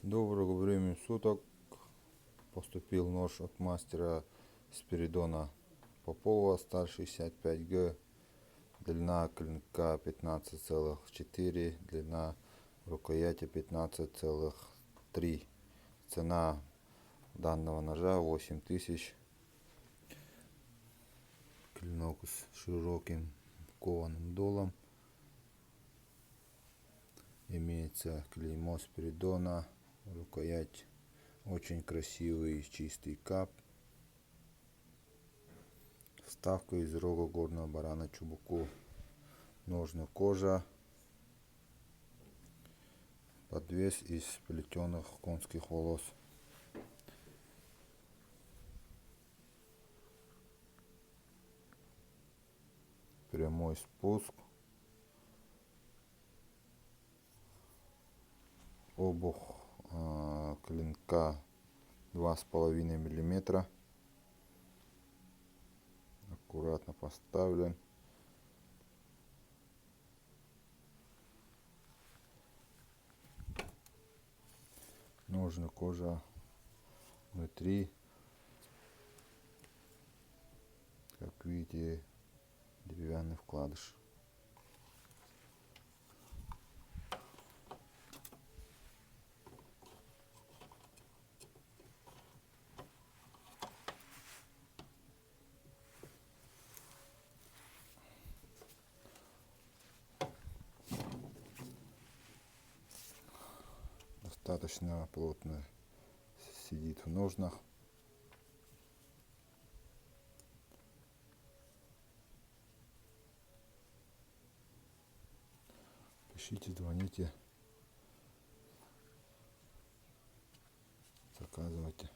Доброго времени суток. Поступил нож от мастера Спиридона Попова, сталь 65Г, длина клинка 15,4, длина рукояти 15,3. Цена данного ножа 8000. Клинок с широким кованым долом. Имеется клеймо Спиридона. Рукоять очень красивый чистый кап. Вставка из рога горного барана чубуку. Ножны кожа. Подвес из плетеных конских волос. Прямой спуск. Обух клинка 2,5 мм. Аккуратно поставлен. Ножны кожа внутри. Как видите, деревянный вкладыш. Достаточно плотно сидит в ножнах. Пишите, звоните, заказывайте.